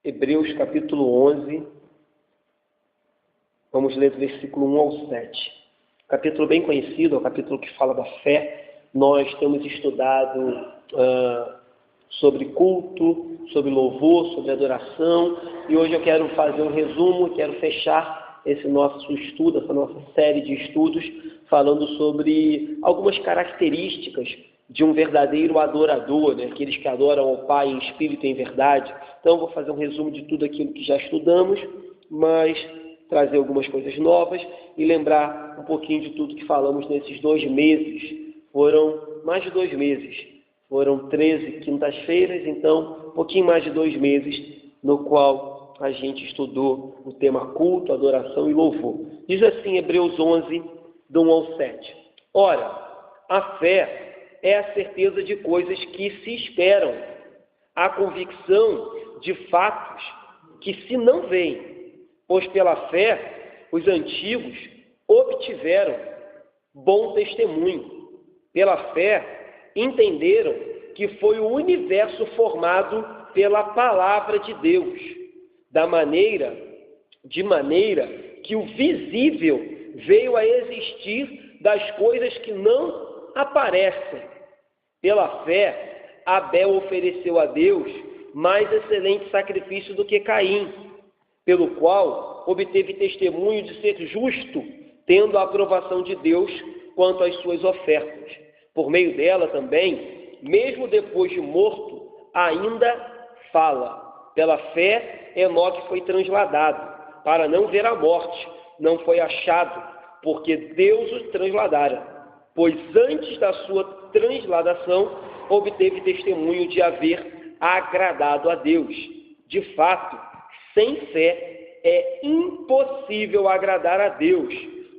Hebreus capítulo 11, vamos ler do versículo 1 ao 7. Capítulo bem conhecido, é o capítulo que fala da fé. Nós temos estudado sobre culto, sobre louvor, sobre adoração, e hoje eu quero fazer um resumo, quero fechar esse nosso estudo, essa nossa série de estudos, falando sobre algumas características de um verdadeiro adorador, né? Aqueles que adoram ao Pai em espírito e em verdade. Então, eu vou fazer um resumo de tudo aquilo que já estudamos, mas trazer algumas coisas novas e lembrar um pouquinho de tudo que falamos nesses 2 meses. Foram mais de 2 meses, foram 13 quintas-feiras, então um pouquinho mais de 2 meses, no qual a gente estudou o tema culto, adoração e louvor. Diz assim, Hebreus 11, do 1 ao 7. Ora, a fé é a certeza de coisas que se esperam, a convicção de fatos que se não veem, pois pela fé os antigos obtiveram bom testemunho. Pela fé entenderam que foi o universo formado pela palavra de Deus, de maneira que o visível veio a existir das coisas que não aparecem. Pela fé, Abel ofereceu a Deus mais excelente sacrifício do que Caim, pelo qual obteve testemunho de ser justo, tendo a aprovação de Deus quanto às suas ofertas. Por meio dela também, mesmo depois de morto, ainda fala. Pela fé, Enoque foi transladado, para não ver a morte, não foi achado, porque Deus o transladara. Pois antes da sua transladação, obteve testemunho de haver agradado a Deus. De fato, sem fé é impossível agradar a Deus,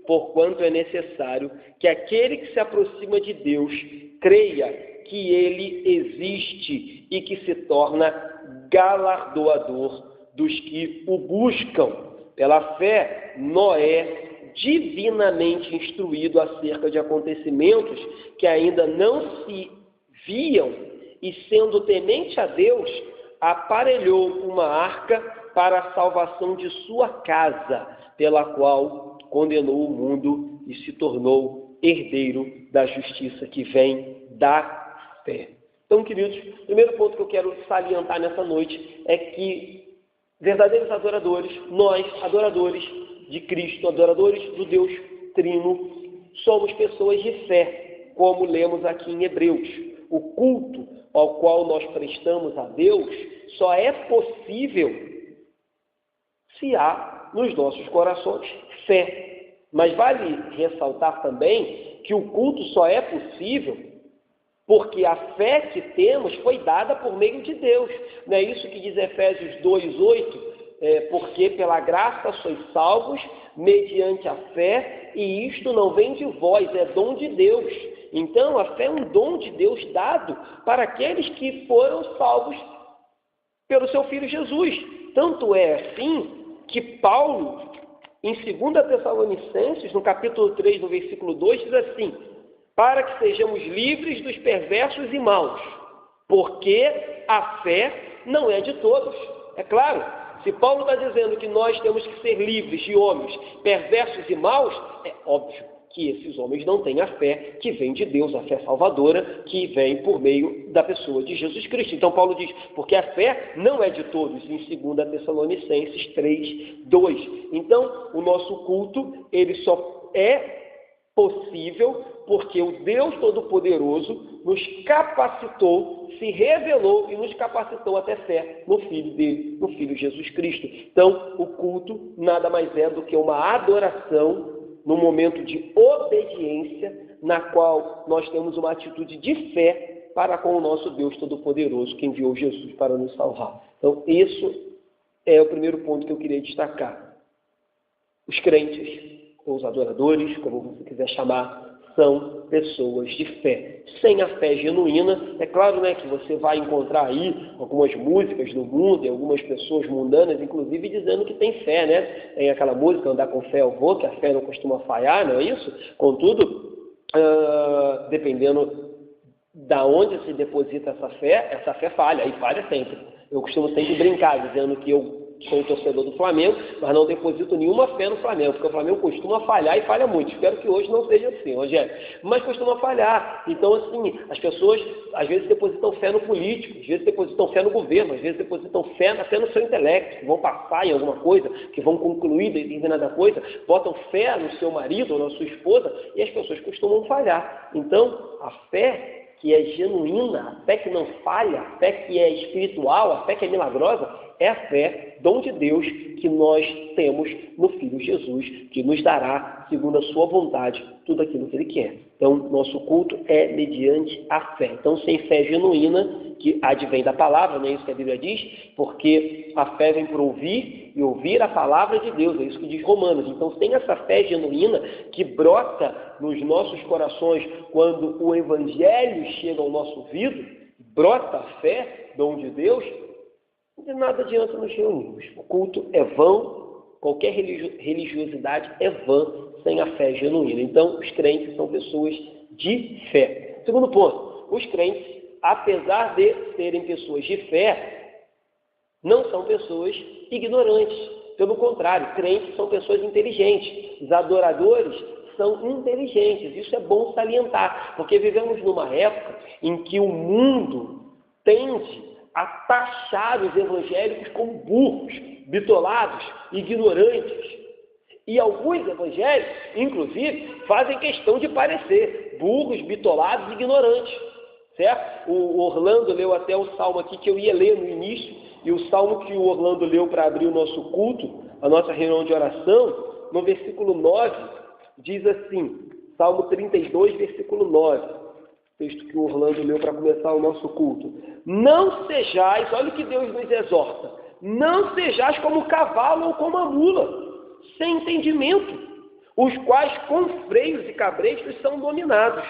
porquanto é necessário que aquele que se aproxima de Deus creia que Ele existe e que se torna galardoador dos que o buscam. Pela fé, Noé, divinamente instruído acerca de acontecimentos que ainda não se viam, e sendo temente a Deus, aparelhou uma arca para a salvação de sua casa, pela qual condenou o mundo e se tornou herdeiro da justiça que vem da fé. Então, queridos, o primeiro ponto que eu quero salientar nessa noite é que verdadeiros adoradores, nós, adoradores de Cristo, adoradores do Deus Trino, somos pessoas de fé, como lemos aqui em Hebreus. O culto ao qual nós prestamos a Deus só é possível se há nos nossos corações fé. Mas vale ressaltar também que o culto só é possível porque a fé que temos foi dada por meio de Deus. Não é isso que diz Efésios 2:8? Porque pela graça sois salvos, mediante a fé, e isto não vem de vós, é dom de Deus. Então, a fé é um dom de Deus dado para aqueles que foram salvos pelo seu Filho Jesus. Tanto é assim que Paulo, em 2 Tessalonicenses, no capítulo 3, no versículo 2, diz assim: para que sejamos livres dos perversos e maus, porque a fé não é de todos. É claro, se Paulo está dizendo que nós temos que ser livres de homens perversos e maus, é óbvio que esses homens não têm a fé que vem de Deus, a fé salvadora que vem por meio da pessoa de Jesus Cristo. Então Paulo diz, porque a fé não é de todos, em 2 Tessalonicenses 3:2. Então, o nosso culto, ele só é possível porque o Deus Todo-Poderoso nos capacitou, se revelou e nos capacitou até fé no Filho dele, no Filho Jesus Cristo. Então, o culto nada mais é do que uma adoração no momento de obediência, na qual nós temos uma atitude de fé para com o nosso Deus Todo-Poderoso, que enviou Jesus para nos salvar. Então, isso é o primeiro ponto que eu queria destacar. Os crentes, ou os adoradores, como você quiser chamar, são pessoas de fé. Sem a fé genuína, é claro, né, que você vai encontrar aí algumas músicas do mundo e algumas pessoas mundanas, inclusive, dizendo que tem fé, né? Tem aquela música, andar com fé eu vou, que a fé não costuma falhar, não é isso? Contudo, dependendo da onde se deposita essa fé falha, e falha sempre. Eu costumo sempre brincar, dizendo que eu sou um torcedor do Flamengo, mas não deposito nenhuma fé no Flamengo, porque o Flamengo costuma falhar e falha muito. Espero que hoje não seja assim, Rogério. Mas costuma falhar. Então, assim, as pessoas às vezes depositam fé no político, às vezes depositam fé no governo, às vezes depositam fé até no seu intelecto, que vão passar em alguma coisa, que vão concluir determinada coisa, botam fé no seu marido ou na sua esposa, e as pessoas costumam falhar. Então, a fé que é genuína, a fé que não falha, a fé que é espiritual, a fé que é milagrosa, é a fé, dom de Deus, que nós temos no Filho Jesus, que nos dará, segundo a sua vontade, tudo aquilo que Ele quer. Então, nosso culto é mediante a fé. Então, sem fé genuína, que advém da palavra, não é isso que a Bíblia diz? Porque a fé vem por ouvir e ouvir a palavra de Deus, é isso que diz Romanos. Então, sem essa fé genuína que brota nos nossos corações quando o Evangelho chega ao nosso ouvido, brota a fé, dom de Deus, de nada adianta nos reunirmos. O culto é vão, qualquer religiosidade é vã sem a fé genuína. Então, os crentes são pessoas de fé. Segundo ponto, os crentes, apesar de serem pessoas de fé, não são pessoas ignorantes. Pelo contrário, crentes são pessoas inteligentes. Os adoradores são inteligentes. Isso é bom salientar, porque vivemos numa época em que o mundo tende a taxar os evangélicos como burros, bitolados, ignorantes. E alguns evangélicos, inclusive, fazem questão de parecer burros, bitolados e ignorantes. Certo? O Orlando leu até o salmo aqui que eu ia ler no início, e o salmo que o Orlando leu para abrir o nosso culto, a nossa reunião de oração, no versículo 9, diz assim, Salmo 32, versículo 9, texto que o Orlando leu para começar o nosso culto. Não sejais, olha o que Deus nos exorta, não sejais como o cavalo ou como a mula, sem entendimento, os quais com freios e cabrestos são dominados.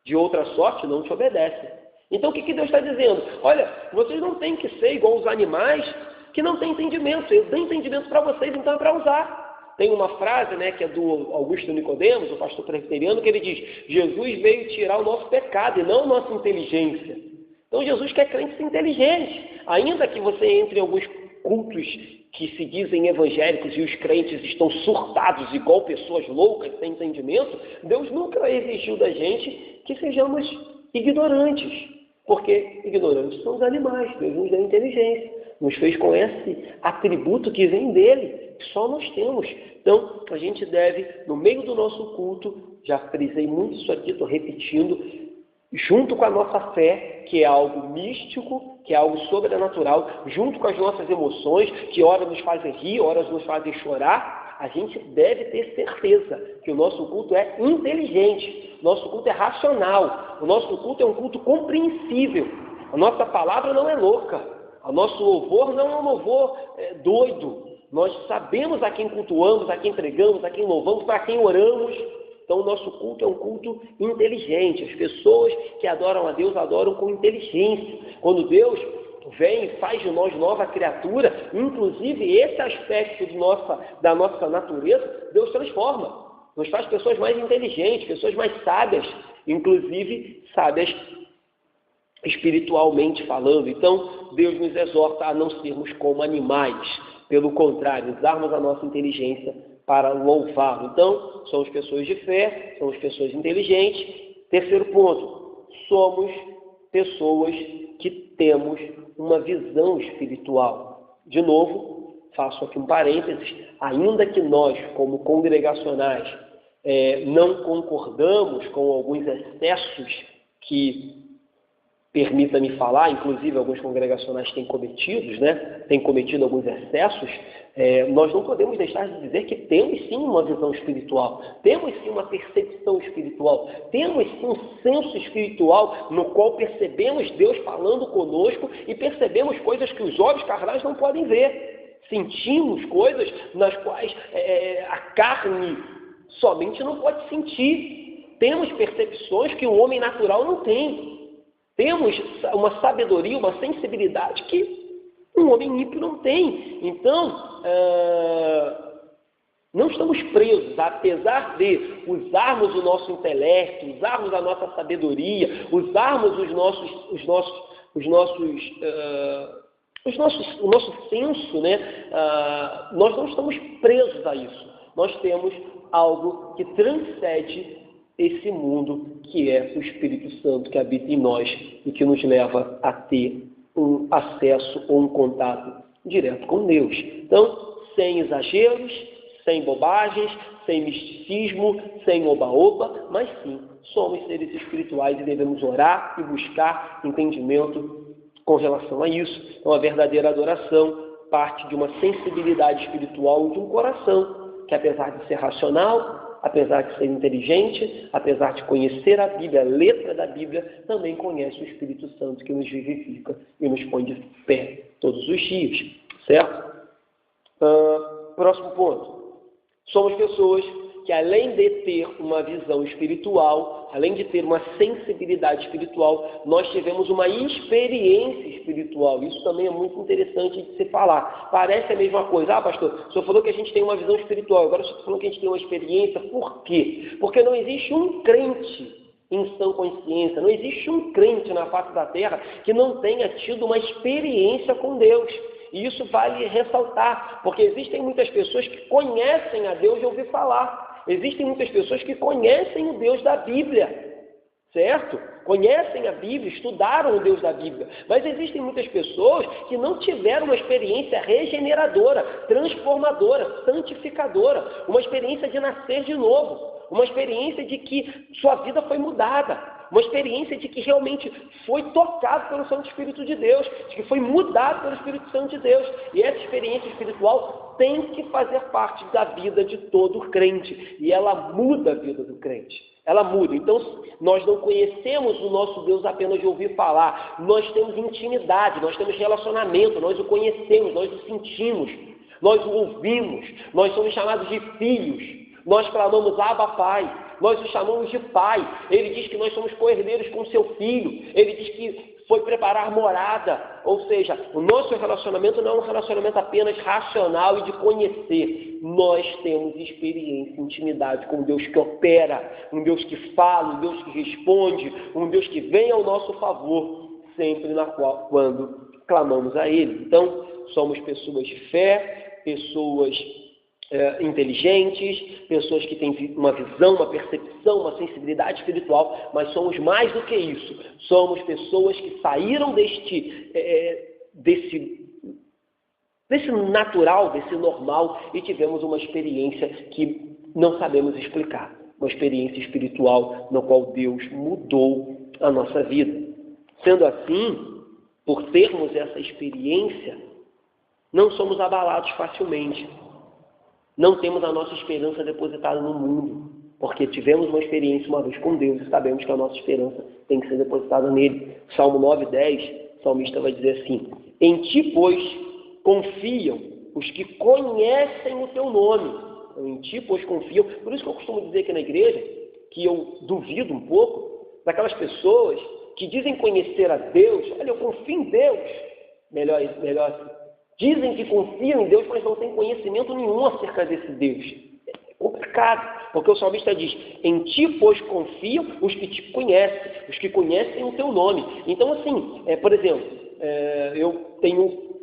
De outra sorte não te obedecem. Então o que Deus está dizendo? Olha, vocês não têm que ser igual os animais que não têm entendimento. Eu dei entendimento para vocês, então é para usar. Tem uma frase, né, que é do Augusto Nicodemos, o pastor presbiteriano, que ele diz: Jesus veio tirar o nosso pecado e não a nossa inteligência. Então Jesus quer crentes inteligentes. Ainda que você entre em alguns cultos que se dizem evangélicos e os crentes estão surtados igual pessoas loucas, sem entendimento, Deus nunca exigiu da gente que sejamos ignorantes, porque ignorantes são os animais. Deus nos deu inteligência, nos fez com esse atributo que vem dele, que só nós temos. Então, a gente deve, no meio do nosso culto, já frisei muito isso aqui, estou repetindo, junto com a nossa fé, que é algo místico, que é algo sobrenatural, junto com as nossas emoções, que ora nos fazem rir, ora nos fazem chorar, a gente deve ter certeza que o nosso culto é inteligente, o nosso culto é racional, o nosso culto é um culto compreensível, a nossa palavra não é louca, o nosso louvor não é um louvor doido, nós sabemos a quem cultuamos, a quem pregamos, a quem louvamos, para quem oramos. Então, o nosso culto é um culto inteligente. As pessoas que adoram a Deus adoram com inteligência. Quando Deus vem e faz de nós nova criatura, inclusive esse aspecto da nossa natureza, Deus transforma. Nos faz pessoas mais inteligentes, pessoas mais sábias, inclusive sábias espiritualmente falando. Então, Deus nos exorta a não sermos como animais. Pelo contrário, usarmos a nossa inteligência para louvá-lo. Então, somos pessoas de fé, somos pessoas inteligentes. Terceiro ponto, somos pessoas que temos uma visão espiritual. De novo, faço aqui um parênteses, ainda que nós, como congregacionais, não concordamos com alguns excessos que, permita-me falar, inclusive alguns congregacionais têm cometido alguns excessos, nós não podemos deixar de dizer que temos sim uma visão espiritual, temos sim uma percepção espiritual, temos sim um senso espiritual no qual percebemos Deus falando conosco e percebemos coisas que os olhos carnais não podem ver. Sentimos coisas nas quais a carne somente não pode sentir. Temos percepções que o homem natural não tem. Temos uma sabedoria, uma sensibilidade que um homem ímpio não tem. Então, não estamos presos, apesar de usarmos o nosso intelecto, usarmos a nossa sabedoria, usarmos o nosso senso, né, nós não estamos presos a isso. Nós temos algo que transcende esse mundo, que é o Espírito Santo que habita em nós e que nos leva a ter um acesso ou um contato direto com Deus. Então, sem exageros, sem bobagens, sem misticismo, sem oba-oba, mas sim, somos seres espirituais e devemos orar e buscar entendimento com relação a isso. Então, a verdadeira adoração parte de uma sensibilidade espiritual e de um coração que, apesar de ser racional, apesar de ser inteligente, apesar de conhecer a Bíblia, a letra da Bíblia, também conhece o Espírito Santo que nos vivifica e nos põe de pé todos os dias, certo? Próximo ponto. Somos pessoas que, além de ter uma visão espiritual, além de ter uma sensibilidade espiritual, nós tivemos uma experiência espiritual. Isso também é muito interessante de se falar. Parece a mesma coisa. Ah, pastor, o senhor falou que a gente tem uma visão espiritual, agora o senhor falou que a gente tem uma experiência. Por quê? Porque não existe um crente em sã consciência, não existe um crente na face da terra que não tenha tido uma experiência com Deus. E isso vale ressaltar, porque existem muitas pessoas que conhecem a Deus de ouvir falar. Existem muitas pessoas que conhecem o Deus da Bíblia, certo? Conhecem a Bíblia, estudaram o Deus da Bíblia. Mas existem muitas pessoas que não tiveram uma experiência regeneradora, transformadora, santificadora, uma experiência de nascer de novo, uma experiência de que sua vida foi mudada, uma experiência de que realmente foi tocado pelo Santo Espírito de Deus, de que foi mudado pelo Espírito Santo de Deus. E essa experiência espiritual tem que fazer parte da vida de todo crente. E ela muda a vida do crente. Ela muda. Então, nós não conhecemos o nosso Deus apenas de ouvir falar. Nós temos intimidade, nós temos relacionamento, nós o conhecemos, nós o sentimos, nós o ouvimos, nós somos chamados de filhos. Nós clamamos Abba, Pai. Nós o chamamos de Pai. Ele diz que nós somos co-herdeiros com seu Filho. Ele diz que foi preparar morada. Ou seja, o nosso relacionamento não é um relacionamento apenas racional e de conhecer. Nós temos experiência, intimidade com um Deus que opera, um Deus que fala, um Deus que responde, um Deus que vem ao nosso favor, sempre quando clamamos a Ele. Então, somos pessoas de fé, pessoas inteligentes, pessoas que têm uma visão, uma percepção, uma sensibilidade espiritual, mas somos mais do que isso. Somos pessoas que saíram desse natural, desse normal e tivemos uma experiência que não sabemos explicar. Uma experiência espiritual na qual Deus mudou a nossa vida. Sendo assim, por termos essa experiência, não somos abalados facilmente. Não temos a nossa esperança depositada no mundo, porque tivemos uma experiência uma vez com Deus e sabemos que a nossa esperança tem que ser depositada nele. Salmo 9:10, o salmista vai dizer assim: em ti, pois, confiam os que conhecem o teu nome. Então, em ti, pois, confiam. Por isso que eu costumo dizer aqui na igreja, que eu duvido um pouco daquelas pessoas que dizem conhecer a Deus. Olha, eu confio em Deus. Melhor assim. Dizem que confiam em Deus, mas não têm conhecimento nenhum acerca desse Deus. É complicado, porque o salmista diz: em ti, pois, confiam os que te conhecem, os que conhecem o teu nome. Então, assim, por exemplo, eu tenho,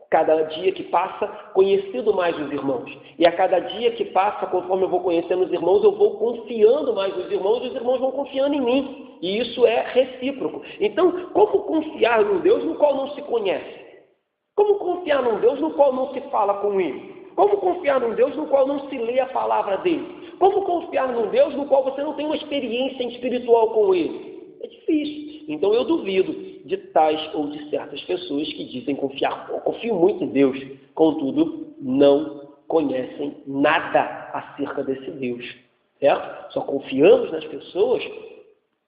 cada dia que passa, conhecido mais os irmãos. E a cada dia que passa, conforme eu vou conhecendo os irmãos, eu vou confiando mais nos irmãos, e os irmãos vão confiando em mim. E isso é recíproco. Então, como confiar num Deus no qual não se conhece? Como confiar num Deus no qual não se fala com Ele? Como confiar num Deus no qual não se lê a palavra dEle? Como confiar num Deus no qual você não tem uma experiência espiritual com Ele? É difícil. Então eu duvido de tais ou de certas pessoas que dizem confiar. Eu confio muito em Deus, contudo, não conhecem nada acerca desse Deus. Certo? Só confiamos nas pessoas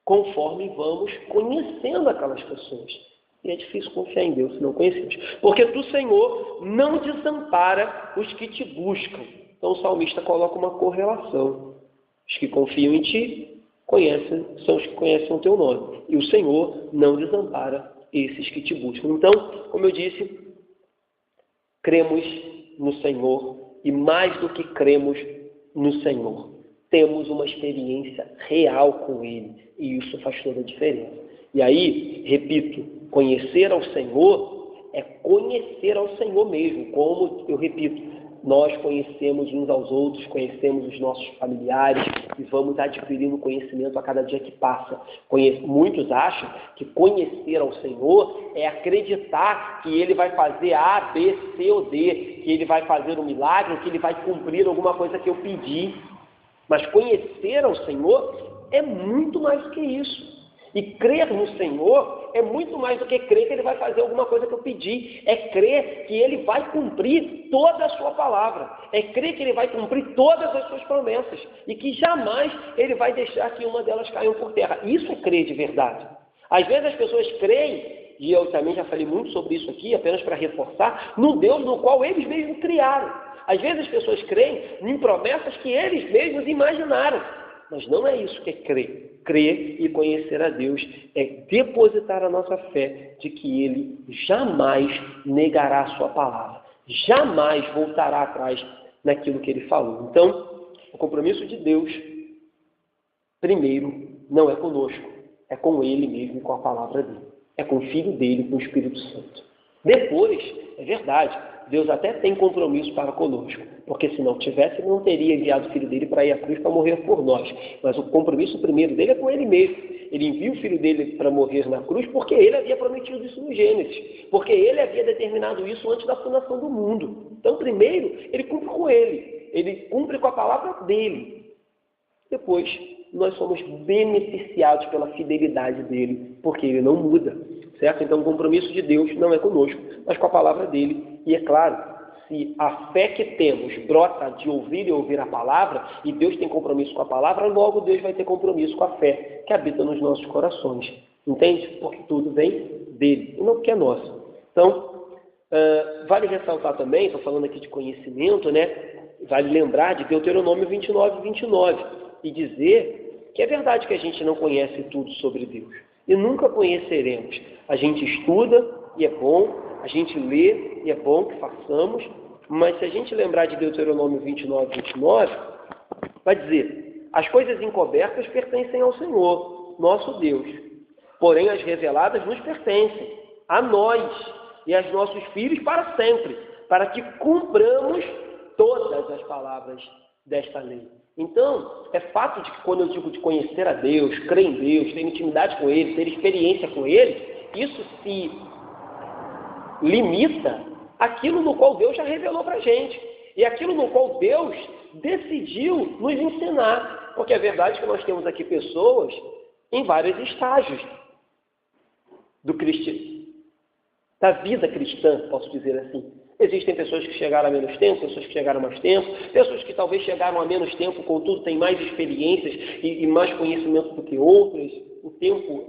conforme vamos conhecendo aquelas pessoas. E é difícil confiar em Deus se não conhecemos. Porque tu, Senhor, não desampara os que te buscam. Então o salmista coloca uma correlação. Os que confiam em ti são os que conhecem o teu nome. E o Senhor não desampara esses que te buscam. Então, como eu disse, cremos no Senhor. E mais do que cremos no Senhor, temos uma experiência real com Ele. E isso faz toda a diferença. E aí, repito, conhecer ao Senhor é conhecer ao Senhor mesmo, como eu repito, nós conhecemos uns aos outros, conhecemos os nossos familiares e vamos adquirindo conhecimento a cada dia que passa. Muitos acham que conhecer ao Senhor é acreditar que Ele vai fazer A, B, C ou D, que Ele vai fazer um milagre, que Ele vai cumprir alguma coisa que eu pedi. Mas conhecer ao Senhor é muito mais do que isso. E crer no Senhor é muito mais do que crer que Ele vai fazer alguma coisa que eu pedi. É crer que Ele vai cumprir toda a sua palavra. É crer que Ele vai cumprir todas as suas promessas. E que jamais Ele vai deixar que uma delas caia por terra. Isso é crer de verdade. Às vezes as pessoas creem, e eu também já falei muito sobre isso aqui, apenas para reforçar, no Deus no qual eles mesmos criaram. Às vezes as pessoas creem em promessas que eles mesmos imaginaram. Mas não é isso que é crer. Crer e conhecer a Deus é depositar a nossa fé de que Ele jamais negará a sua palavra. Jamais voltará atrás naquilo que Ele falou. Então, o compromisso de Deus, primeiro, não é conosco. É com Ele mesmo e com a palavra dEle. É com o Filho dEle, com o Espírito Santo. Depois, é verdade, Deus até tem compromisso para conosco, porque se não tivesse, Ele não teria enviado o Filho dele para ir à cruz para morrer por nós. Mas o compromisso primeiro dele é com Ele mesmo. Ele envia o Filho dele para morrer na cruz porque Ele havia prometido isso no Gênesis, porque Ele havia determinado isso antes da fundação do mundo. Então, primeiro, Ele cumpre com Ele cumpre com a palavra dEle. Depois, nós somos beneficiados pela fidelidade dEle, porque Ele não muda. Certo? Então, o compromisso de Deus não é conosco, mas com a palavra dEle. E é claro, se a fé que temos brota de ouvir e ouvir a palavra, e Deus tem compromisso com a palavra, logo Deus vai ter compromisso com a fé que habita nos nossos corações. Entende? Porque tudo vem dEle, e não porque é nosso. Então, vale ressaltar também, estou falando aqui de conhecimento, né? Vale lembrar de Deuteronômio 29, e dizer que é verdade que a gente não conhece tudo sobre Deus. E nunca conheceremos. A gente estuda e é bom, a gente lê e é bom que façamos, mas se a gente lembrar de Deuteronômio 29, vai dizer: as coisas encobertas pertencem ao Senhor, nosso Deus, porém as reveladas nos pertencem, a nós e aos nossos filhos para sempre, para que cumpramos todas as palavras desta lei. Então, é fato de que quando eu digo de conhecer a Deus, crer em Deus, ter intimidade com Ele, ter experiência com Ele, isso se limita àquilo no qual Deus já revelou para a gente. E aquilo no qual Deus decidiu nos ensinar. Porque é verdade que nós temos aqui pessoas em vários estágios da vida cristã, posso dizer assim. Existem pessoas que chegaram a menos tempo, pessoas que chegaram a mais tempo, pessoas que talvez chegaram a menos tempo, contudo têm mais experiências e mais conhecimento do que outras. O tempo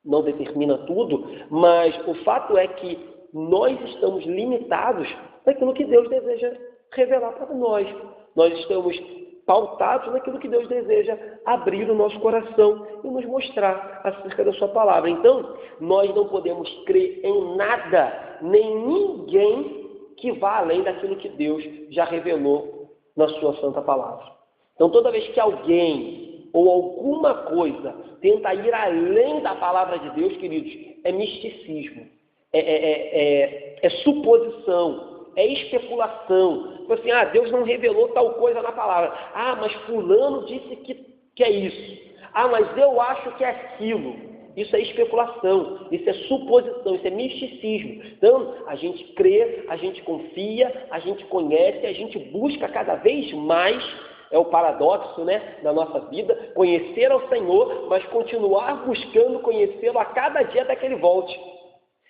não determina tudo, mas o fato é que nós estamos limitados naquilo que Deus deseja revelar para nós. Nós estamos pautados naquilo que Deus deseja abrir o nosso coração e nos mostrar acerca da sua palavra. Então, nós não podemos crer em nada, nem ninguém que vá além daquilo que Deus já revelou na sua santa palavra. Então, toda vez que alguém ou alguma coisa tenta ir além da palavra de Deus, queridos, é misticismo, é suposição, é especulação. Assim, Deus não revelou tal coisa na palavra. Mas fulano disse que é isso. Mas eu acho que é aquilo. Isso é especulação, isso é suposição, isso é misticismo. Então, a gente crê, a gente confia, a gente conhece, a gente busca cada vez mais, é o paradoxo, né, da nossa vida, conhecer ao Senhor, mas continuar buscando conhecê-lo a cada dia até que Ele volte.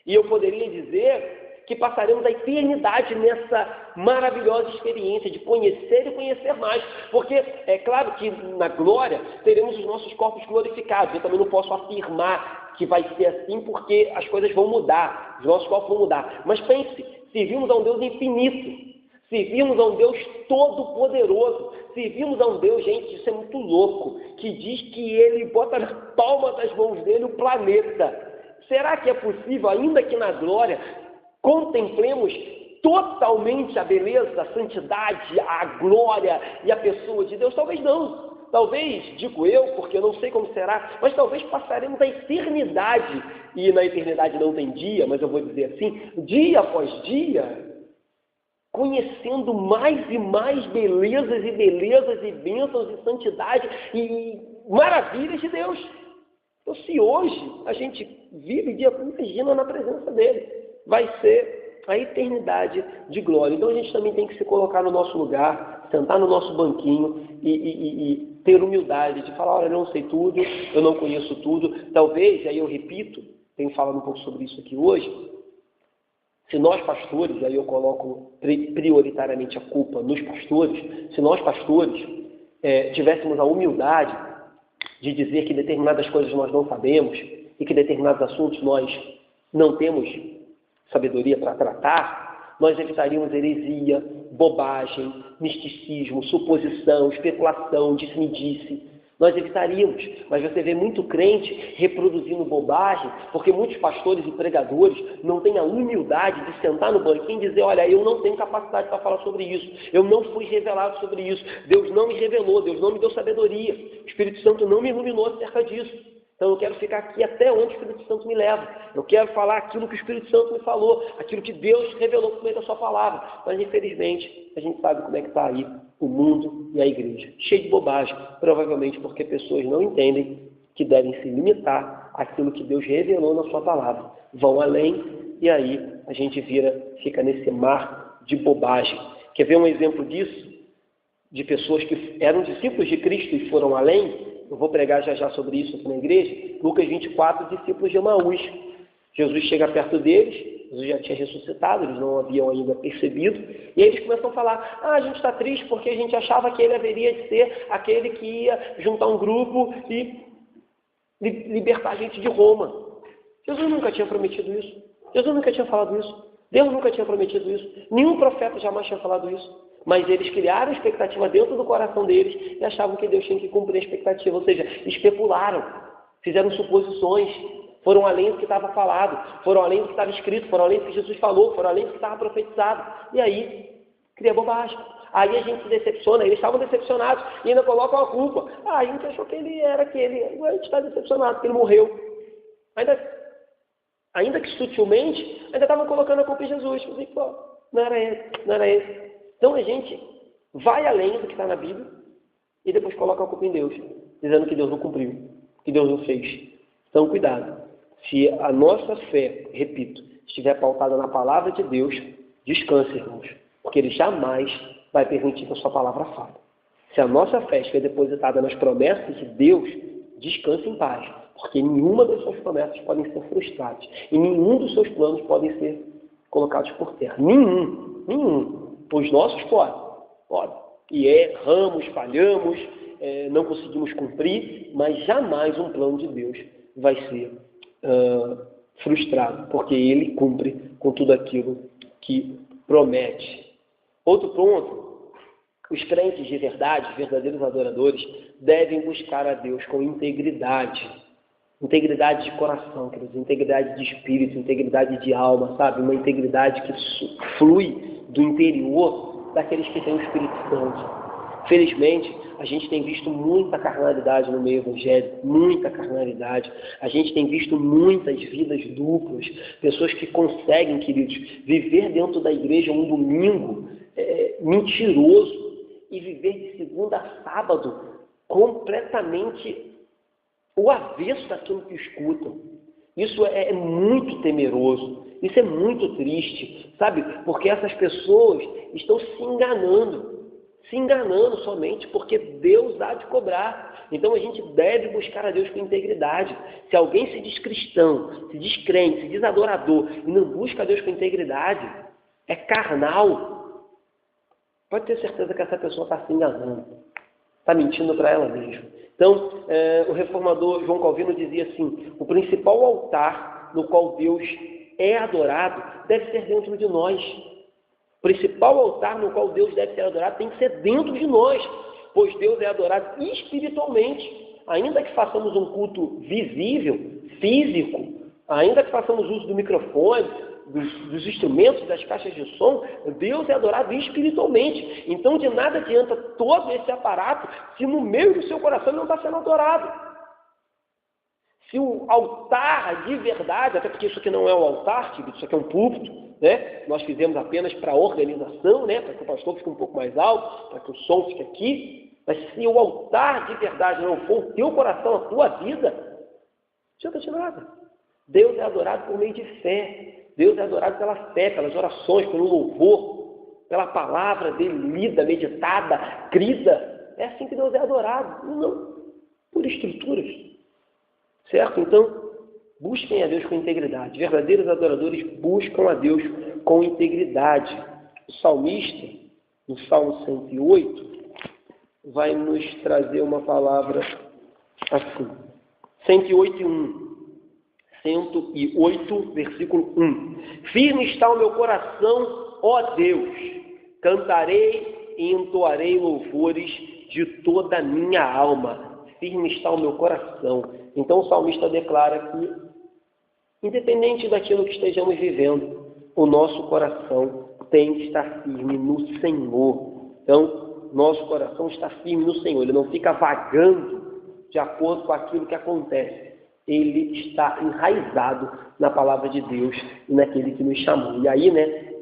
E eu poderia dizer que passaremos a eternidade nessa maravilhosa experiência de conhecer e conhecer mais. Porque é claro que na glória teremos os nossos corpos glorificados. Eu também não posso afirmar que vai ser assim porque as coisas vão mudar, os nossos corpos vão mudar. Mas pense, servimos a um Deus infinito, servimos a um Deus todo-poderoso, servimos a um Deus, gente, isso é muito louco, que diz que Ele bota na palma das mãos dele o planeta. Será que é possível, ainda que na glória, contemplemos totalmente a beleza, a santidade, a glória e a pessoa de Deus? Talvez não. talvez, digo eu, porque eu não sei como será, mas talvez passaremos a eternidade, e na eternidade não tem dia, mas eu vou dizer assim, dia após dia, conhecendo mais e mais belezas e bênçãos e santidade e maravilhas de Deus. Então, se hoje a gente vive dia, imagina na presença dele, vai ser a eternidade de glória. Então a gente também tem que se colocar no nosso lugar, sentar no nosso banquinho e ter humildade de falar, olha, eu não sei tudo, eu não conheço tudo. Talvez, aí eu repito, tenho falado um pouco sobre isso aqui hoje, se nós pastores, aí eu coloco prioritariamente a culpa nos pastores, se nós pastores tivéssemos a humildade de dizer que determinadas coisas nós não sabemos e que determinados assuntos nós não temos sabedoria para tratar, nós evitaríamos heresia, bobagem, misticismo, suposição, especulação, disse-me-disse. Nós evitaríamos, mas você vê muito crente reproduzindo bobagem, porque muitos pastores e pregadores não têm a humildade de sentar no banquinho e dizer, olha, eu não tenho capacidade para falar sobre isso, eu não fui revelado sobre isso, Deus não me revelou, Deus não me deu sabedoria, o Espírito Santo não me iluminou acerca disso. Então eu quero ficar aqui até onde o Espírito Santo me leva. Eu quero falar aquilo que o Espírito Santo me falou, aquilo que Deus revelou por meio da sua palavra. Mas infelizmente a gente sabe como é que está aí o mundo e a igreja. Cheio de bobagem, provavelmente porque pessoas não entendem que devem se limitar àquilo que Deus revelou na sua palavra. Vão além e aí a gente fica nesse mar de bobagem. Quer ver um exemplo disso? De pessoas que eram discípulos de Cristo e foram além? Eu vou pregar já sobre isso aqui na igreja. Lucas 24, discípulos de Emaús. Jesus chega perto deles, Jesus já tinha ressuscitado, eles não haviam ainda percebido, e aí eles começam a falar, a gente está triste porque a gente achava que ele haveria de ser aquele que ia juntar um grupo e libertar a gente de Roma. Jesus nunca tinha prometido isso. Jesus nunca tinha falado isso. Deus nunca tinha prometido isso. Nenhum profeta jamais tinha falado isso. Mas eles criaram expectativa dentro do coração deles e achavam que Deus tinha que cumprir a expectativa. Ou seja, especularam, fizeram suposições, foram além do que estava falado, foram além do que estava escrito, foram além do que Jesus falou, foram além do que estava profetizado. E aí, cria bobagem. Aí a gente se decepciona, eles estavam decepcionados e ainda colocam a culpa. A gente achou que ele era aquele, a gente está decepcionado, porque ele morreu. Ainda que sutilmente, ainda estavam colocando a culpa em Jesus. Eu disse, pô, não era esse. Então a gente vai além do que está na Bíblia e depois coloca a culpa em Deus, dizendo que Deus não cumpriu, que Deus não fez. Então cuidado, se a nossa fé, repito, estiver pautada na palavra de Deus, descanse, irmãos, porque Ele jamais vai permitir que a sua palavra falhe. Se a nossa fé estiver depositada nas promessas de Deus, descanse em paz, porque nenhuma das suas promessas podem ser frustradas e nenhum dos seus planos podem ser colocados por terra. Nenhum. Os nossos podem. E erramos, falhamos, não conseguimos cumprir, mas jamais um plano de Deus vai ser frustrado, porque Ele cumpre com tudo aquilo que promete. Outro ponto, os crentes de verdade, verdadeiros adoradores, devem buscar a Deus com integridade. Integridade de coração, queridos, integridade de espírito, integridade de alma, sabe? Uma integridade que flui do interior daqueles que têm o Espírito Santo. Felizmente, a gente tem visto muita carnalidade no meio evangélico, muita carnalidade. A gente tem visto muitas vidas duplas, pessoas que conseguem, queridos, viver dentro da igreja um domingo mentiroso e viver de segunda a sábado completamente o avesso daquilo que escutam. Isso é muito temeroso, isso é muito triste, sabe? Porque essas pessoas estão se enganando somente porque Deus há de cobrar. Então a gente deve buscar a Deus com integridade. Se alguém se diz cristão, se diz crente, se diz adorador e não busca a Deus com integridade, é carnal, pode ter certeza que essa pessoa está se enganando, está mentindo para ela mesma. Então, o reformador João Calvino dizia assim, o principal altar no qual Deus é adorado deve ser dentro de nós. O principal altar no qual Deus deve ser adorado tem que ser dentro de nós, pois Deus é adorado espiritualmente. Ainda que façamos um culto visível, físico, ainda que façamos uso do microfone, dos instrumentos, das caixas de som, Deus é adorado espiritualmente. Então, de nada adianta todo esse aparato se no meio do seu coração ele não está sendo adorado. Se o altar de verdade, até porque isso aqui não é um altar, querido, isso aqui é um púlpito, né? Nós fizemos apenas para organização, né? Para que o pastor fique um pouco mais alto, para que o som fique aqui. Mas se o altar de verdade não for o teu coração, a tua vida, não adianta de nada. Deus é adorado por meio de fé. Deus é adorado pela fé, pelas orações, pelo louvor, pela palavra dele lida, meditada, crida. É assim que Deus é adorado, não por estruturas. Certo? Então, busquem a Deus com integridade. Verdadeiros adoradores buscam a Deus com integridade. O salmista, no Salmo 108, vai nos trazer uma palavra assim. 108:1. 108, versículo 1. Firme está o meu coração, ó Deus. Cantarei e entoarei louvores de toda a minha alma. Firme está o meu coração. Então o salmista declara que, independente daquilo que estejamos vivendo, o nosso coração tem que estar firme no Senhor. Então, nosso coração está firme no Senhor. Ele não fica vagando de acordo com aquilo que acontece. Ele está enraizado na palavra de Deus e naquele que nos chamou. E aí,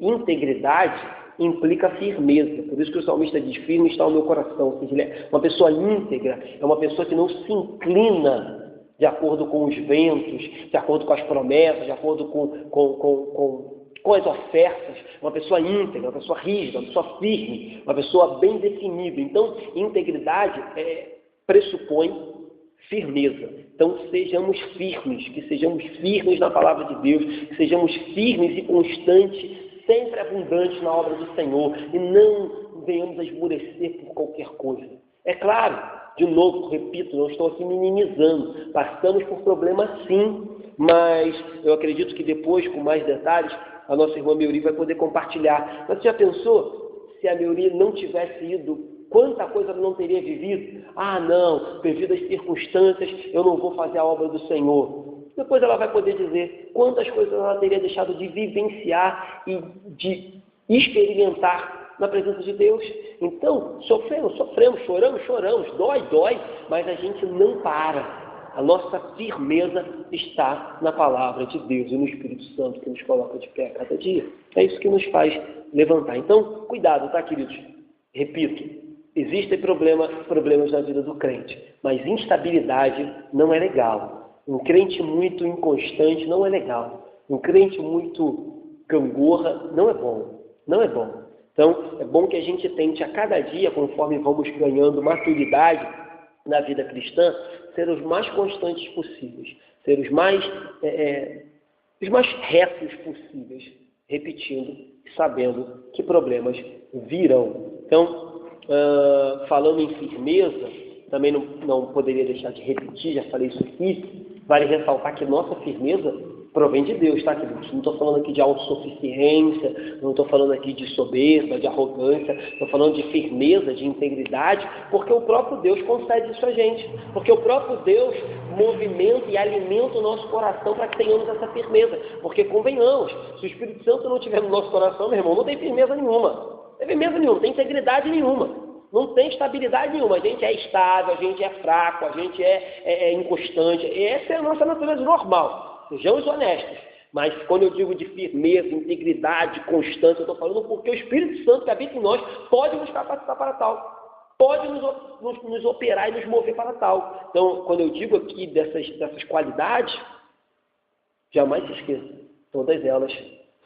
integridade implica firmeza. Por isso que o salmista diz, firme está o meu coração. Ou seja, ele é uma pessoa íntegra, é uma pessoa que não se inclina de acordo com os ventos, de acordo com as promessas, de acordo com as ofertas. Uma pessoa íntegra, uma pessoa rígida, uma pessoa firme, uma pessoa bem definida. Então, integridade pressupõe firmeza. Então, sejamos firmes, que sejamos firmes na palavra de Deus, que sejamos firmes e constantes, sempre abundantes na obra do Senhor, e não venhamos a esmorecer por qualquer coisa. É claro, de novo, repito, não estou aqui minimizando, passamos por problemas sim, mas eu acredito que depois, com mais detalhes, a nossa irmã Meuri vai poder compartilhar. Mas você já pensou, se a Meuri não tivesse ido, quanta coisa ela não teria vivido? Ah, não, devido às circunstâncias, eu não vou fazer a obra do Senhor. Depois ela vai poder dizer quantas coisas ela teria deixado de vivenciar e de experimentar na presença de Deus. Então, sofremos, choramos, dói, mas a gente não para. A nossa firmeza está na palavra de Deus e no Espírito Santo que nos coloca de pé a cada dia. É isso que nos faz levantar. Então, cuidado, tá, queridos? Repito, existem problemas na vida do crente, mas instabilidade não é legal. Um crente muito inconstante não é legal. Um crente muito gangorra não é bom. Não é bom. Então, é bom que a gente tente a cada dia, conforme vamos ganhando maturidade na vida cristã, ser os mais constantes possíveis, ser os mais retos possíveis, repetindo e sabendo que problemas virão. Então, falando em firmeza, também não poderia deixar de repetir, já falei isso aqui, vale ressaltar que nossa firmeza provém de Deus, tá, queridos? Não estou falando aqui de autossuficiência, não estou falando aqui de soberba, de arrogância, estou falando de firmeza, de integridade, porque o próprio Deus concede isso a gente, porque o próprio Deus movimenta e alimenta o nosso coração para que tenhamos essa firmeza, porque convenhamos, se o Espírito Santo não estiver no nosso coração, meu irmão, não tem firmeza nenhuma, não tem firmeza nenhuma, não tem integridade nenhuma. Não tem estabilidade nenhuma, a gente é estável, a gente é fraco, a gente é inconstante, essa é a nossa natureza normal, sejamos honestos, mas quando eu digo de firmeza, integridade, constância, eu estou falando porque o Espírito Santo que habita em nós pode nos capacitar para tal, pode nos operar e nos mover para tal. Então, quando eu digo aqui dessas qualidades, jamais se esqueça, todas elas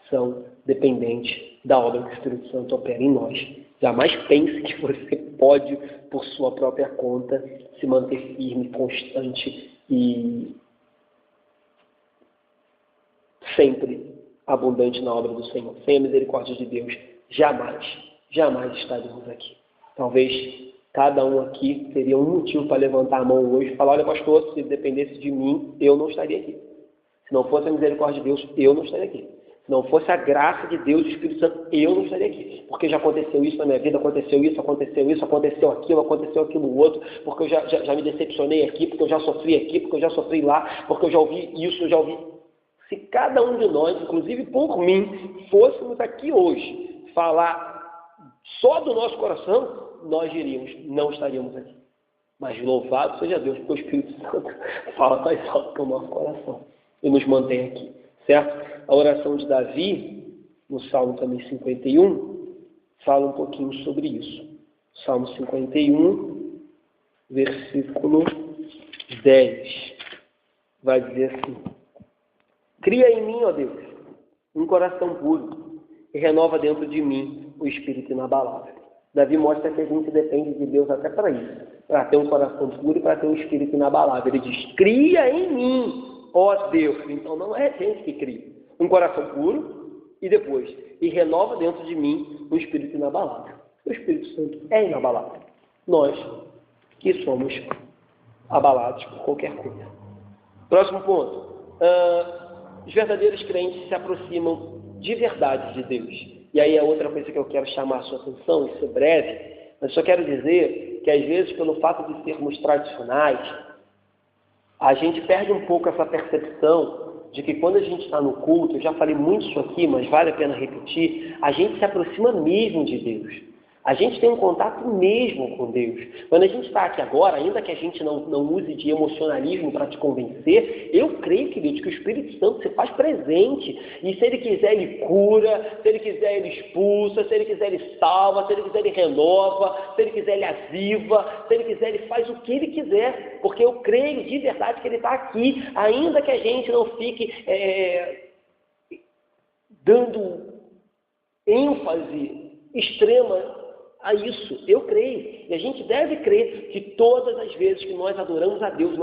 são dependentes da obra que o Espírito Santo opera em nós. Jamais pense que você pode, por sua própria conta, se manter firme, constante e sempre abundante na obra do Senhor. Sem a misericórdia de Deus, jamais estaríamos aqui. Talvez cada um aqui teria um motivo para levantar a mão hoje e falar, olha, pastor, se dependesse de mim, eu não estaria aqui. Se não fosse a misericórdia de Deus, eu não estaria aqui. Se não fosse a graça de Deus, o Espírito Santo, eu não estaria aqui. Porque já aconteceu isso na minha vida, aconteceu aquilo outro, porque eu já me decepcionei aqui, porque eu já sofri aqui, porque eu já sofri lá, porque eu já ouvi isso, eu já ouvi. Se cada um de nós, inclusive por mim, fôssemos aqui hoje falar só do nosso coração, nós diríamos, não estaríamos aqui. Mas louvado seja Deus, porque o Espírito Santo fala mais alto que o nosso coração e nos mantém aqui, certo? A oração de Davi, no Salmo também 51, fala um pouquinho sobre isso. Salmo 51, versículo 10, vai dizer assim: cria em mim, ó Deus, um coração puro e renova dentro de mim o espírito inabalável. Davi mostra que a gente depende de Deus até para isso, para ter um coração puro e para ter um espírito inabalável. Ele diz, cria em mim, ó Deus. Então não é a gente que cria. Um coração puro e depois, e renova dentro de mim um espírito inabalável. O Espírito Santo é inabalável. Nós que somos abalados por qualquer coisa. Próximo ponto. Os verdadeiros crentes se aproximam de verdade de Deus. E aí é outra coisa que eu quero chamar a sua atenção, isso é breve, mas só quero dizer que às vezes, pelo fato de sermos tradicionais, a gente perde um pouco essa percepção de que quando a gente está no culto, eu já falei muito isso aqui, mas vale a pena repetir, a gente se aproxima mesmo de Deus. A gente tem um contato mesmo com Deus. Quando a gente está aqui agora, ainda que a gente não use de emocionalismo para te convencer, eu creio, queridos, que o Espírito Santo se faz presente. E se Ele quiser, Ele cura, se Ele quiser, Ele expulsa, se Ele quiser, Ele salva, se Ele quiser, Ele renova, se Ele quiser, Ele aviva, se Ele quiser, Ele faz o que Ele quiser. Porque eu creio de verdade que Ele está aqui, ainda que a gente não fique dando ênfase extrema a isso. Eu creio, e a gente deve crer que todas as vezes que nós adoramos a Deus,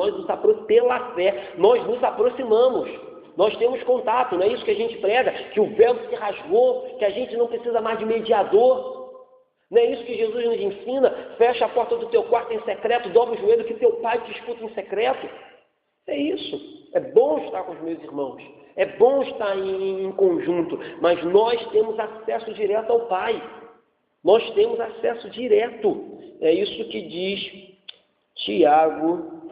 pela fé, nós nos aproximamos, nós temos contato, não é isso que a gente prega, que o véu se rasgou, que a gente não precisa mais de mediador, não é isso que Jesus nos ensina, fecha a porta do teu quarto em secreto, dobra o joelho que teu pai te escuta em secreto. É isso, é bom estar com os meus irmãos, é bom estar em conjunto, mas nós temos acesso direto ao Pai. Nós temos acesso direto. É isso que diz Tiago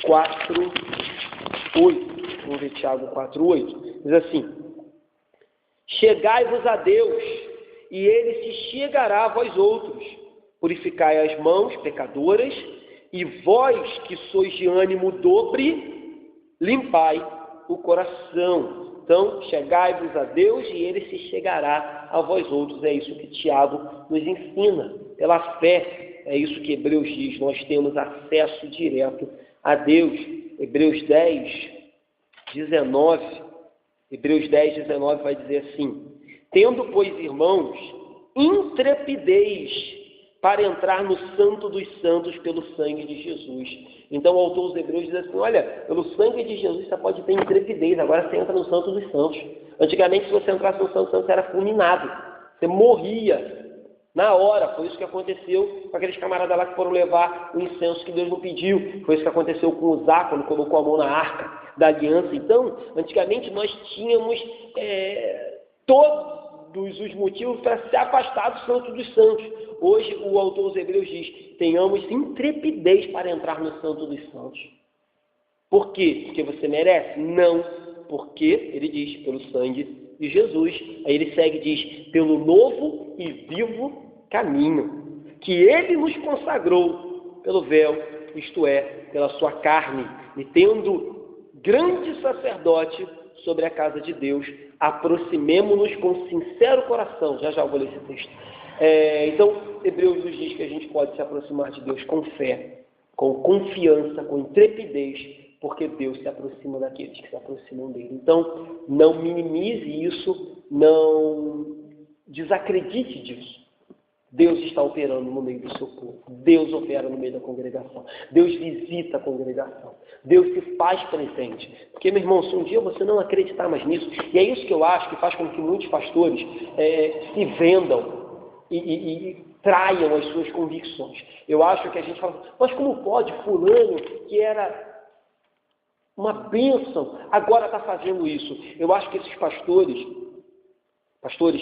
4:8. Vamos ver Tiago 4:8. Diz assim: chegai-vos a Deus, e Ele se chegará a vós outros. Purificai as mãos, pecadoras, e vós que sois de ânimo dobre, limpai o coração. Então, chegai-vos a Deus e Ele se chegará a vós outros. É isso que Tiago nos ensina. Pela fé, é isso que Hebreus diz. Nós temos acesso direto a Deus. Hebreus 10:19 vai dizer assim: tendo, pois, irmãos, intrepidez para entrar no Santo dos Santos pelo sangue de Jesus. Então o autor dos Hebreus diz assim, olha, pelo sangue de Jesus você pode ter intrepidez, agora você entra no Santo dos Santos. Antigamente, se você entrasse no Santo dos Santos, você era fulminado, você morria na hora. Foi isso que aconteceu com aqueles camaradas lá que foram levar o incenso que Deus não pediu. Foi isso que aconteceu com o Zá, quando colocou a mão na arca da aliança. Então, antigamente nós tínhamos todos os motivos para se afastar do Santo dos Santos. Hoje, o autor dos Hebreus diz, tenhamos intrepidez para entrar no Santo dos Santos. Por quê? Porque você merece? Não. Porque, ele diz, pelo sangue de Jesus. Aí ele segue e diz, pelo novo e vivo caminho, que ele nos consagrou pelo véu, isto é, pela sua carne, e tendo grande sacerdote sobre a casa de Deus, aproximemo-nos com sincero coração. Já eu vou ler esse texto. Então, Hebreus nos diz que a gente pode se aproximar de Deus com fé, com confiança, com intrepidez, porque Deus se aproxima daqueles que se aproximam dele. Então, não minimize isso, não desacredite disso. Deus está operando no meio do seu povo. Deus opera no meio da congregação. Deus visita a congregação. Deus se faz presente. Porque, meu irmão, se um dia você não acreditar mais nisso, e é isso que eu acho que faz com que muitos pastores se vendam e traiam as suas convicções. Eu acho que a gente fala, mas como pode fulano, que era uma bênção, agora está fazendo isso? Eu acho que esses pastores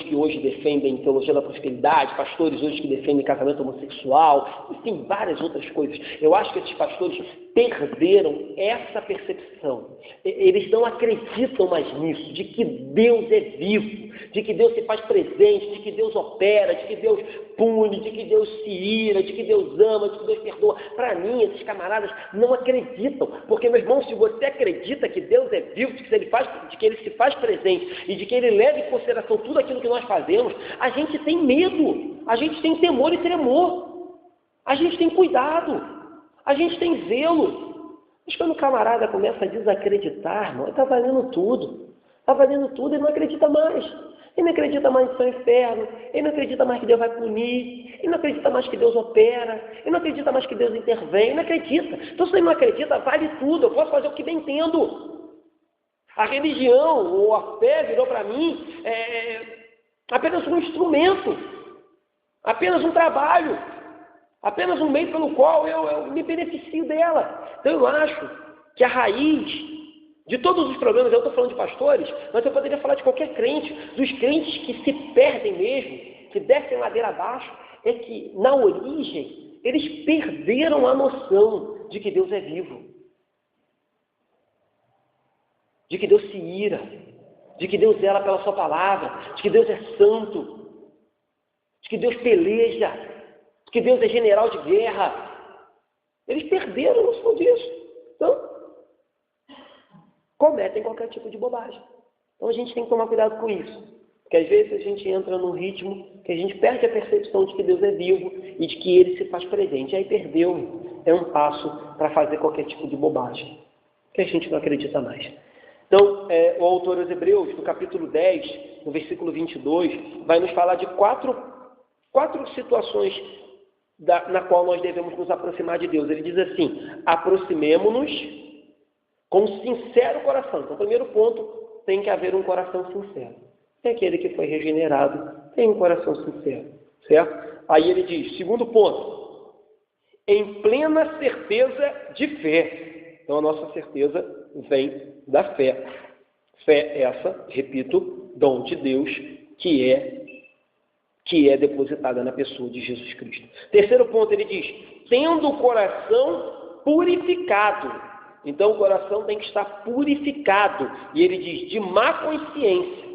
que hoje defendem teologia da prosperidade, pastores hoje que defendem casamento homossexual, enfim, várias outras coisas. Eu acho que esses pastores perderam essa percepção. Eles não acreditam mais nisso, de que Deus é vivo, de que Deus se faz presente, de que Deus opera, de que Deus pune, de que Deus se ira, de que Deus ama, de que Deus perdoa. Para mim, esses camaradas não acreditam, porque, meu irmão, se você acredita que Deus é vivo, de que Ele se faz presente e de que Ele leva em consideração tudo aquilo que nós fazemos, a gente tem medo, a gente tem temor e tremor, a gente tem cuidado. A gente tem zelo. Mas quando o camarada começa a desacreditar, irmão, está valendo tudo. Está valendo tudo, ele não acredita mais. Ele não acredita mais no seu inferno. Ele não acredita mais que Deus vai punir. Ele não acredita mais que Deus opera. Ele não acredita mais que Deus intervém. Ele não acredita. Então, se ele não acredita, vale tudo. Eu posso fazer o que bem entendo. A religião ou a fé virou para mim apenas um instrumento. Apenas um trabalho. Apenas um meio pelo qual eu me beneficio dela. Então eu acho que a raiz de todos os problemas, eu estou falando de pastores, mas eu poderia falar de qualquer crente, dos crentes que se perdem mesmo, que descem ladeira abaixo, é que na origem eles perderam a noção de que Deus é vivo, de que Deus se ira, de que Deus zela pela sua palavra, de que Deus é santo, de que Deus peleja, que Deus é general de guerra. Eles perderam a noção disso. Então, cometem qualquer tipo de bobagem. Então, a gente tem que tomar cuidado com isso. Porque, às vezes, a gente entra num ritmo que a gente perde a percepção de que Deus é vivo e de que Ele se faz presente. E aí, perdeu um passo para fazer qualquer tipo de bobagem, que a gente não acredita mais. Então, o autor aos Hebreus, no capítulo 10, no versículo 22, vai nos falar de quatro situações na qual nós devemos nos aproximar de Deus. Ele diz assim: aproximemo-nos com sincero coração. Então, o primeiro ponto, tem que haver um coração sincero. É aquele que foi regenerado, tem um coração sincero, certo? Aí ele diz, segundo ponto, em plena certeza de fé. Então, a nossa certeza vem da fé. Fé essa, repito, dom de Deus, que é depositada na pessoa de Jesus Cristo. Terceiro ponto, ele diz, tendo o coração purificado. Então, o coração tem que estar purificado. E ele diz, de má consciência.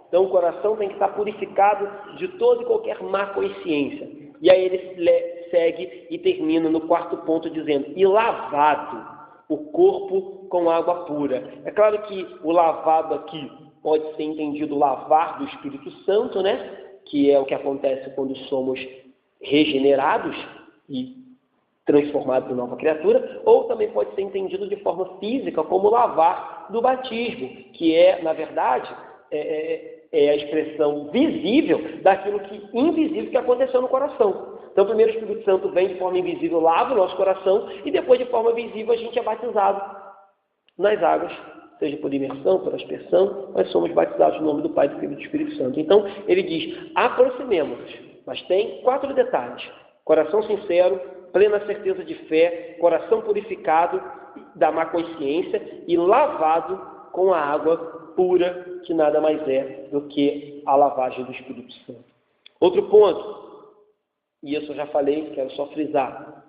Então, o coração tem que estar purificado de toda e qualquer má consciência. E aí ele segue e termina no quarto ponto dizendo, e lavado o corpo com água pura. É claro que o lavado aqui pode ser entendido lavar do Espírito Santo, né? Que é o que acontece quando somos regenerados e transformados em nova criatura, ou também pode ser entendido de forma física, como lavar do batismo, que é, na verdade, a expressão visível daquilo invisível que aconteceu no coração. Então, primeiro o Espírito Santo vem de forma invisível, lava o nosso coração, e depois, de forma visível, a gente é batizado nas águas, seja por imersão, por aspersão, nós somos batizados no nome do Pai, do Filho e do Espírito Santo. Então, ele diz, aproximemo-nos, mas tem 4 detalhes: coração sincero, plena certeza de fé, coração purificado da má consciência e lavado com a água pura, que nada mais é do que a lavagem do Espírito Santo. Outro ponto, e isso eu já falei, quero só frisar,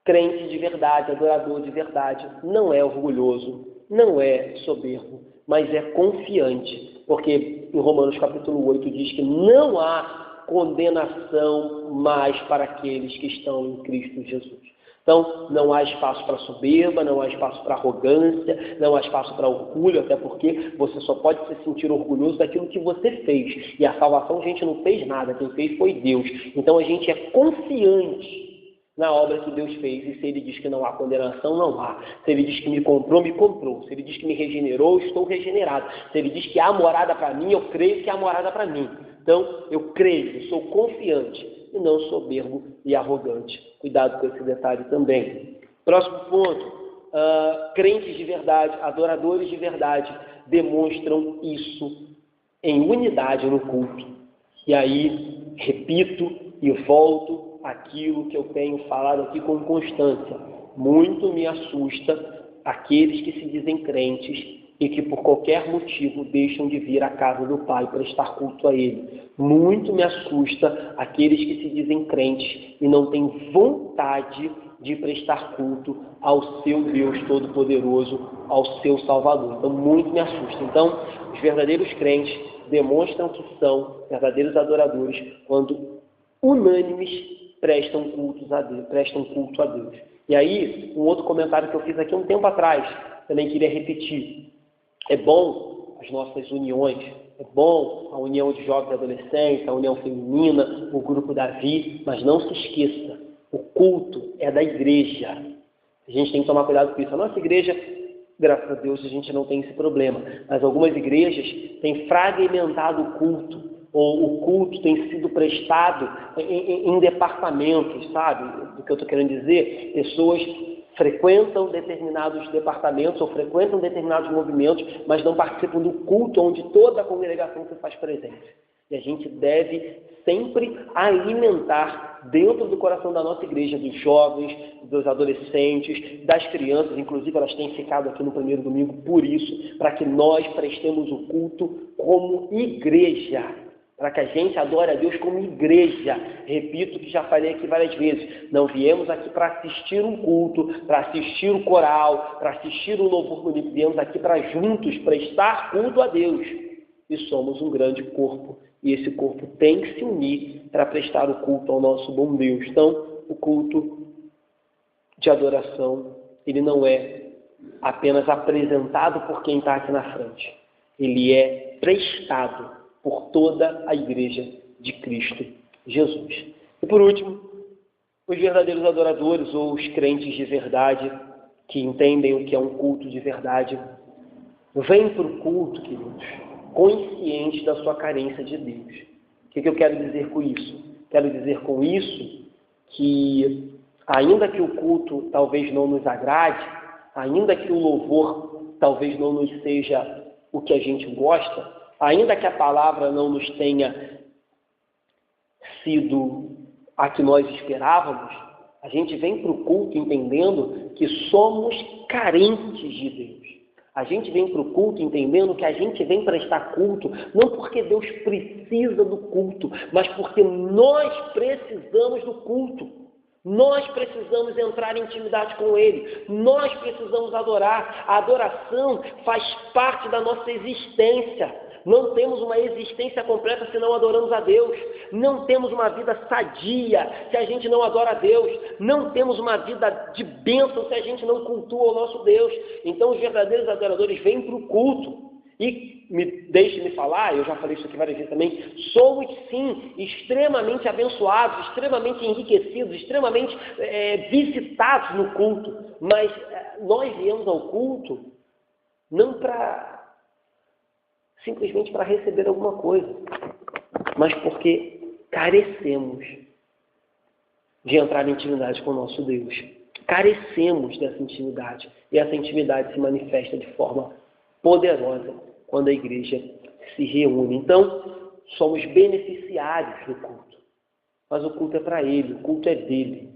crente de verdade, adorador de verdade, não é orgulhoso, não é soberbo, mas é confiante, porque em Romanos capítulo 8 diz que não há condenação mais para aqueles que estão em Cristo Jesus. Então, não há espaço para soberba, não há espaço para arrogância, não há espaço para orgulho, até porque você só pode se sentir orgulhoso daquilo que você fez. E a salvação a gente não fez nada, quem fez foi Deus. Então, a gente é confiante na obra que Deus fez. E se Ele diz que não há condenação, não há. Se Ele diz que me comprou, me comprou. Se Ele diz que me regenerou, estou regenerado. Se Ele diz que há morada para mim, eu creio que há morada para mim. Então, eu creio, eu sou confiante e não soberbo e arrogante. Cuidado com esse detalhe também. Próximo ponto, crentes de verdade, adoradores de verdade, demonstram isso em unidade no culto. E aí, repito e volto àquilo que eu tenho falado aqui com constância. Muito me assusta aqueles que se dizem crentes e que por qualquer motivo deixam de vir à casa do Pai prestar culto a Ele. Muito me assusta aqueles que se dizem crentes e não têm vontade de prestar culto ao seu Deus Todo-Poderoso, ao seu Salvador. Então, muito me assusta. Então, os verdadeiros crentes demonstram que são verdadeiros adoradores quando unânimes prestam culto a Deus. E aí, um outro comentário que eu fiz aqui um tempo atrás, também queria repetir. É bom as nossas uniões, é bom a união de jovens e adolescentes, a união feminina, o grupo Davi, mas não se esqueça, o culto é da igreja. A gente tem que tomar cuidado com isso. A nossa igreja, graças a Deus, a gente não tem esse problema, mas algumas igrejas têm fragmentado o culto, ou o culto tem sido prestado em departamentos, sabe? Do que eu estou querendo dizer, pessoas frequentam determinados departamentos ou frequentam determinados movimentos, mas não participam do culto onde toda a congregação se faz presente. E a gente deve sempre alimentar dentro do coração da nossa igreja, dos jovens, dos adolescentes, das crianças, inclusive elas têm ficado aqui no primeiro domingo por isso, para que nós prestemos o culto como igreja, para que a gente adore a Deus como igreja. Repito o que já falei aqui várias vezes, não viemos aqui para assistir um culto, para assistir um coral, para assistir um louvor bonito, viemos aqui para juntos prestar culto a Deus. E somos um grande corpo, e esse corpo tem que se unir para prestar o culto ao nosso bom Deus. Então, o culto de adoração, ele não é apenas apresentado por quem está aqui na frente, ele é prestado por toda a igreja de Cristo Jesus. E por último, os verdadeiros adoradores ou os crentes de verdade, que entendem o que é um culto de verdade, vêm para o culto, queridos, conscientes da sua carência de Deus. O que eu quero dizer com isso? Quero dizer com isso que, ainda que o culto talvez não nos agrade, ainda que o louvor talvez não nos seja o que a gente gosta, ainda que a palavra não nos tenha sido a que nós esperávamos, a gente vem para o culto entendendo que somos carentes de Deus. A gente vem para o culto entendendo que a gente vem prestar culto não porque Deus precisa do culto, mas porque nós precisamos do culto. Nós precisamos entrar em intimidade com Ele. Nós precisamos adorar. A adoração faz parte da nossa existência. Não temos uma existência completa se não adoramos a Deus. Não temos uma vida sadia se a gente não adora a Deus. Não temos uma vida de bênção se a gente não cultua o nosso Deus. Então os verdadeiros adoradores vêm para o culto. E deixe-me falar, eu já falei isso aqui várias vezes também, somos sim extremamente abençoados, extremamente enriquecidos, extremamente visitados no culto. Mas nós viemos ao culto não simplesmente para receber alguma coisa, mas porque carecemos de entrar em intimidade com o nosso Deus. Carecemos dessa intimidade. E essa intimidade se manifesta de forma poderosa quando a igreja se reúne. Então, somos beneficiários do culto. Mas o culto é para Ele, o culto é dele.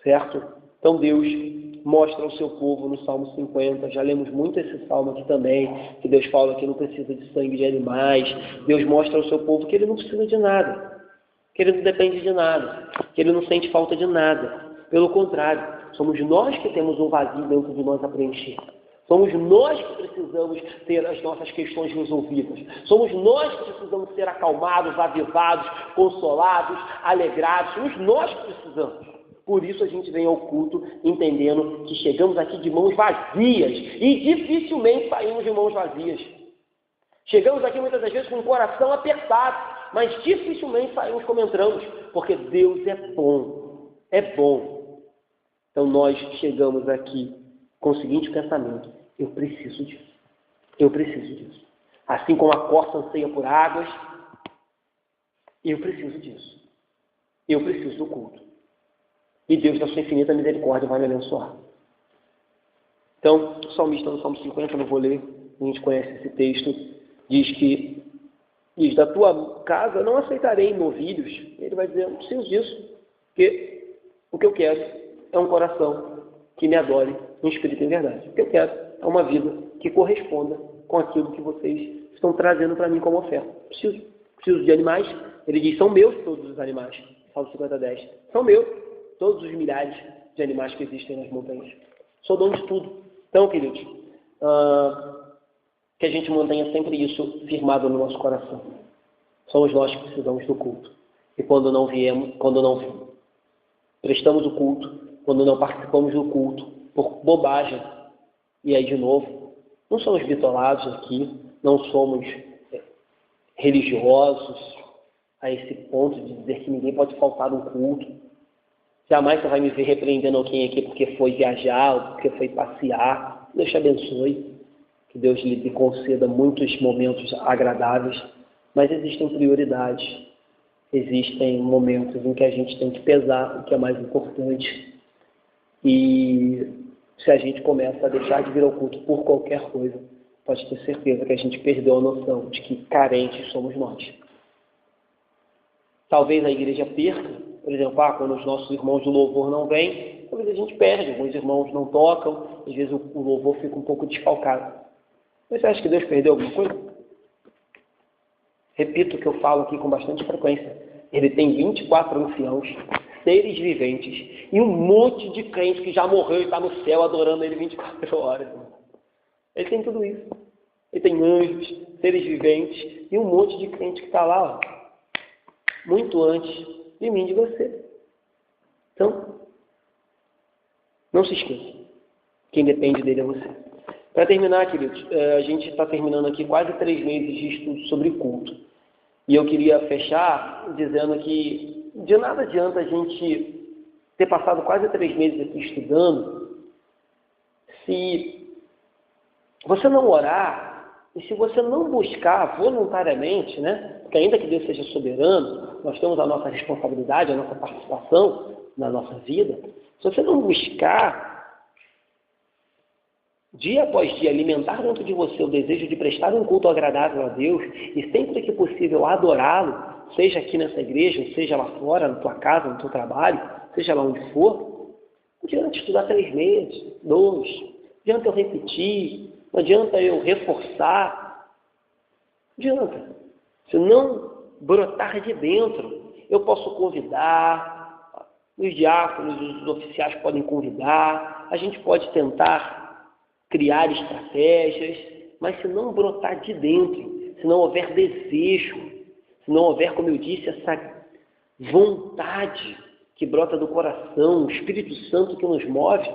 Certo? Então Deus mostra ao seu povo no Salmo 50, já lemos muito esse salmo aqui também, que Deus fala que não precisa de sangue de animais. Deus mostra ao seu povo que Ele não precisa de nada, que Ele não depende de nada, que Ele não sente falta de nada. Pelo contrário, somos nós que temos um vazio dentro de nós a preencher. Somos nós que precisamos ter as nossas questões resolvidas. Somos nós que precisamos ser acalmados, avivados, consolados, alegrados. Somos nós que precisamos. Por isso a gente vem ao culto entendendo que chegamos aqui de mãos vazias e dificilmente saímos de mãos vazias. Chegamos aqui muitas das vezes com o coração apertado, mas dificilmente saímos como entramos, porque Deus é bom, é bom. Então nós chegamos aqui com o seguinte pensamento: eu preciso disso, eu preciso disso. Assim como a corça anseia por águas, eu preciso disso, eu preciso do culto. E Deus, da sua infinita misericórdia, vai me abençoar. Então, o salmista no Salmo 50, eu não vou ler, a gente conhece esse texto, diz, da tua casa não aceitarei novilhos. Ele vai dizer, não preciso disso, porque o que eu quero é um coração que me adore em espírito e em verdade. O que eu quero é uma vida que corresponda com aquilo que vocês estão trazendo para mim como oferta. Preciso de animais. Ele diz, são meus todos os animais. Salmo 50:10. São meus. todos os milhares de animais que existem nas montanhas. Sou dono de tudo. Então, queridos, que a gente mantenha sempre isso firmado no nosso coração. Somos nós que precisamos do culto. E quando não prestamos o culto, quando não participamos do culto, por bobagem, e aí de novo, não somos bitolados aqui, não somos religiosos a esse ponto de dizer que ninguém pode faltar no culto. Jamais você vai me ver repreendendo alguém aqui porque foi viajar, ou porque foi passear. Deus te abençoe, que Deus lhe conceda muitos momentos agradáveis, mas existem prioridades, existem momentos em que a gente tem que pesar o que é mais importante. E se a gente começa a deixar de vir ao culto por qualquer coisa, pode ter certeza que a gente perdeu a noção de que carentes somos nós. Talvez a igreja perca, por exemplo, quando os nossos irmãos do louvor não vêm, talvez a gente perde, alguns irmãos não tocam, às vezes o louvor fica um pouco desfalcado. Mas você acha que Deus perdeu alguma coisa? Repito o que eu falo aqui com bastante frequência. Ele tem 24 anciãos, seres viventes, e um monte de crente que já morreu e está no céu adorando ele 24 horas. Ele tem tudo isso. Ele tem anjos, seres viventes, e um monte de crente que está lá, muito antes de mim e de você. Então, não se esqueça. Quem depende dele é você. Para terminar, queridos, a gente está terminando aqui quase 3 meses de estudo sobre culto. E eu queria fechar dizendo que de nada adianta a gente ter passado quase 3 meses aqui estudando se você não orar e se você não buscar voluntariamente, né? Porque ainda que Deus seja soberano, nós temos a nossa responsabilidade, a nossa participação na nossa vida. Se você não buscar dia após dia, alimentar dentro de você o desejo de prestar um culto agradável a Deus e sempre que possível adorá-lo, seja aqui nessa igreja, seja lá fora, na tua casa, no teu trabalho, seja lá onde for, não adianta estudar 3 meses, 2, não adianta eu repetir, não adianta eu reforçar, não adianta. Se não brotar de dentro, eu posso convidar, os diáconos, os oficiais podem convidar, a gente pode tentar criar estratégias, mas se não brotar de dentro, se não houver desejo, se não houver, como eu disse, essa vontade que brota do coração, o Espírito Santo que nos move,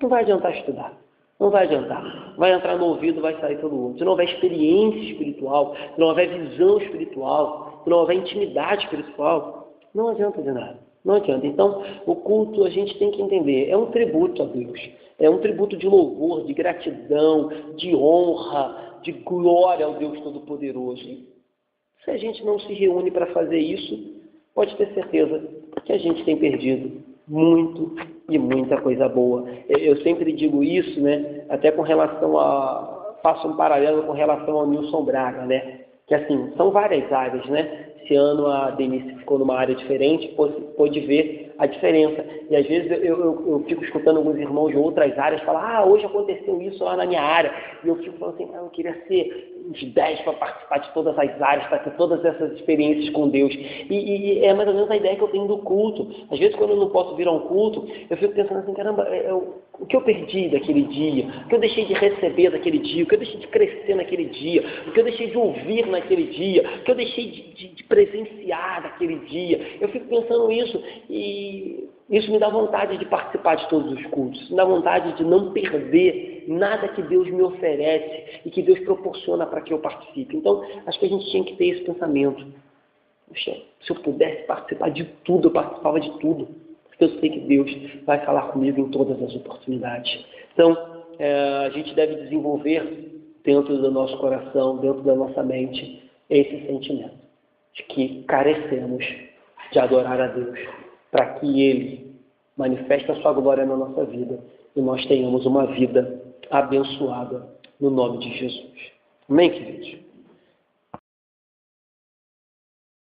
não vai adiantar estudar, não vai adiantar. Vai entrar no ouvido, vai sair pelo outro. Se não houver experiência espiritual, se não houver visão espiritual, se não houver intimidade espiritual, não adianta de nada. Não adianta. Então, o culto a gente tem que entender, é um tributo a Deus. É um tributo de louvor, de gratidão, de honra, de glória ao Deus Todo-Poderoso. Se a gente não se reúne para fazer isso, pode ter certeza que a gente tem perdido muito e muita coisa boa. Eu sempre digo isso, né? Até com relação faço um paralelo com relação ao Nilson Braga, né? Que assim, são várias áreas, né? Esse ano a Denise ficou numa área diferente, pôde ver a diferença. E às vezes eu fico escutando alguns irmãos de outras áreas falar, hoje aconteceu isso lá na minha área. E eu fico falando assim, eu queria ser uns 10 para participar de todas as áreas, para ter todas essas experiências com Deus. E é mais ou menos a ideia que eu tenho do culto. Às vezes quando eu não posso vir a um culto, eu fico pensando assim, caramba, o que eu perdi daquele dia? O que eu deixei de receber daquele dia? O que eu deixei de crescer naquele dia? O que eu deixei de ouvir naquele dia? O que eu deixei de presenciar naquele dia? Eu fico pensando isso e isso me dá vontade de participar de todos os cultos. Me dá vontade de não perder nada que Deus me oferece e que Deus proporciona para que eu participe. Então, acho que a gente tinha que ter esse pensamento. Poxa, se eu pudesse participar de tudo, eu participava de tudo. Porque eu sei que Deus vai falar comigo em todas as oportunidades. Então, a gente deve desenvolver dentro do nosso coração, dentro da nossa mente, esse sentimento de que carecemos de adorar a Deus, para que Ele manifeste a sua glória na nossa vida e nós tenhamos uma vida abençoada no nome de Jesus. Amém, queridos?